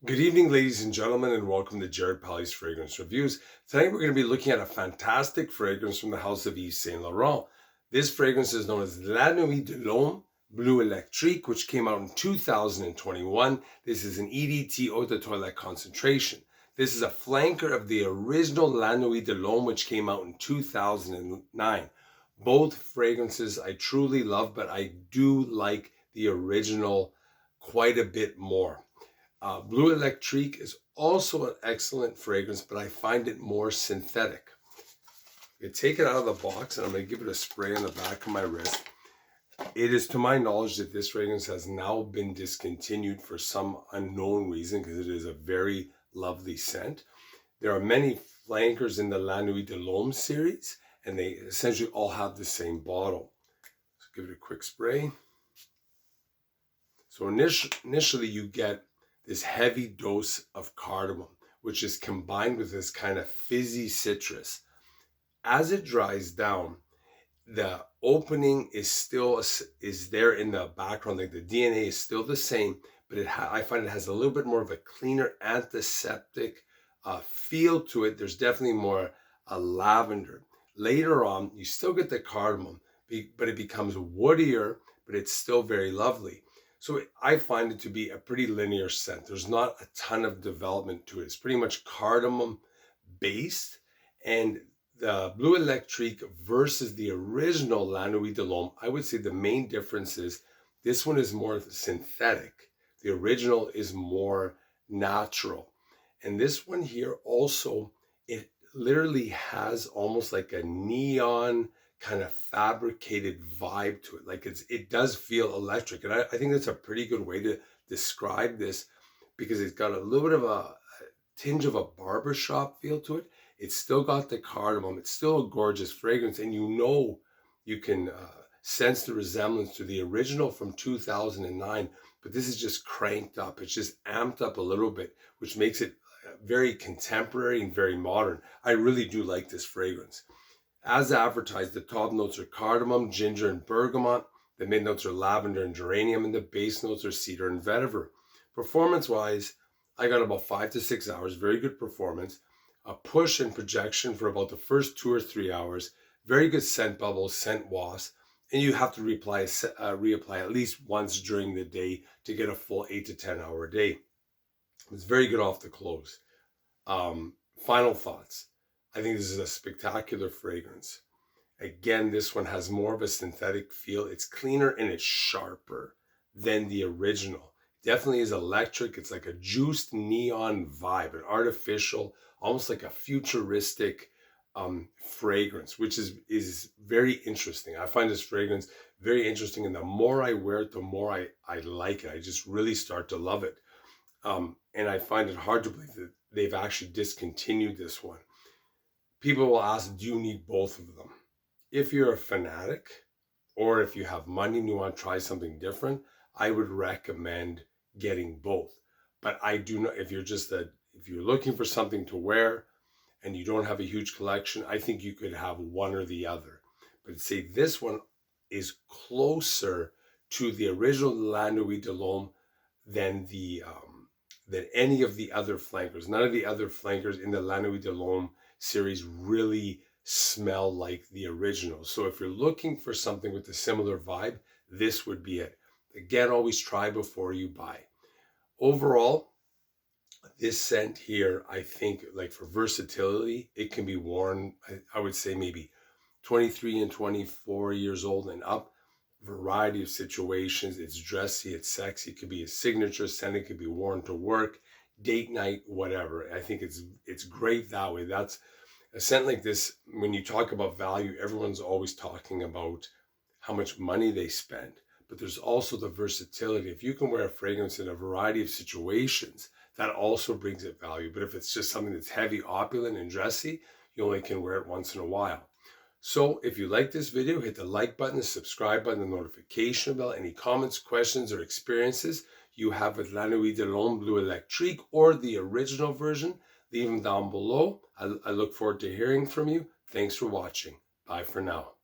Good evening, ladies and gentlemen, and welcome to Jared Polly's Fragrance Reviews. Tonight we're going to be looking at a fantastic fragrance from the house of Yves Saint Laurent. This fragrance is known as La Nuit de l'Homme Bleu Electrique, which came out in 2021. This is an EDT eau de toilette concentration. This is a flanker of the original La Nuit de l'Homme, which came out in 2009. Both fragrances I truly love, but I do like the original quite a bit more. Bleu Electrique is also an excellent fragrance, but I find it more synthetic. You take it out of the box, and I'm going to give it a spray on the back of my wrist. It is to my knowledge that this fragrance has now been discontinued for some unknown reason because it is a very lovely scent. There are many flankers in the La Nuit de l'Homme series, and they essentially all have the same bottle. So give it a quick spray. So initially you get this heavy dose of cardamom, which is combined with this kind of fizzy citrus. As it dries down, the opening is there in the background. Like the DNA is still the same, but I find it has a little bit more of a cleaner antiseptic feel to it. There's definitely more lavender. Later on, you still get the cardamom, but it becomes woodier, but it's still very lovely. So I find it to be a pretty linear scent. There's not a ton of development to it. It's pretty much cardamom based. And the Bleu Electrique versus the original La Nuit de l'Homme, I would say the main difference is this one is more synthetic. The original is more natural. And this one here also, it literally has almost like a neon kind of fabricated vibe to it. Like it does feel electric. And I think that's a pretty good way to describe this because it's got a little bit of a tinge of a barbershop feel to it. It's still got the cardamom. It's still a gorgeous fragrance. And you can sense the resemblance to the original from 2009, but this is just cranked up. It's just amped up a little bit, which makes it very contemporary and very modern. I really do like this fragrance. As advertised, the top notes are cardamom, ginger, and bergamot. The mid notes are lavender and geranium, and the base notes are cedar and vetiver. Performance-wise, I got about 5 to 6 hours, very good performance. A push and projection for about the first 2 or 3 hours. Very good scent bubbles, scent wasp, and you have to reapply at least once during the day to get a full 8 to 10 hour day. It's very good off the close. Final thoughts. I think this is a spectacular fragrance. Again, this one has more of a synthetic feel. It's cleaner and it's sharper than the original. Definitely is electric. It's like a juiced neon vibe, an artificial, almost like a futuristic fragrance, which is very interesting. I find this fragrance very interesting, and the more I wear it, the more I like it. I just really start to love it. And I find it hard to believe that they've actually discontinued this one. People will ask, do you need both of them? If you're a fanatic or if you have money and you want to try something different, I would recommend getting both. But I do not, if you're looking for something to wear and you don't have a huge collection, I think you could have one or the other. But say this one is closer to the original La Nuit de l'Homme than any of the other flankers. None of the other flankers in the La Nuit de l'Homme series really smell like the original. So if you're looking for something with a similar vibe, this would be it. Again, always try before you buy. Overall, this scent here, I think, like for versatility, it can be worn, I would say maybe 23 and 24 years old and up. Variety of situations. It's dressy, it's sexy. It could be a signature scent. It could be worn to work, date night, whatever. I think it's great that way. That's a scent like this. When you talk about value, everyone's always talking about how much money they spend, but there's also the versatility. If you can wear a fragrance in a variety of situations, that also brings it value. But if it's just something that's heavy, opulent, and dressy, you only can wear it once in a while. So if you like this video, hit the like button, the subscribe button, the notification bell. Any comments, questions, or experiences you have with La Nuit de l'Homme Bleu Electrique or the original version, leave them down below. I look forward to hearing from you. Thanks for watching. Bye for now.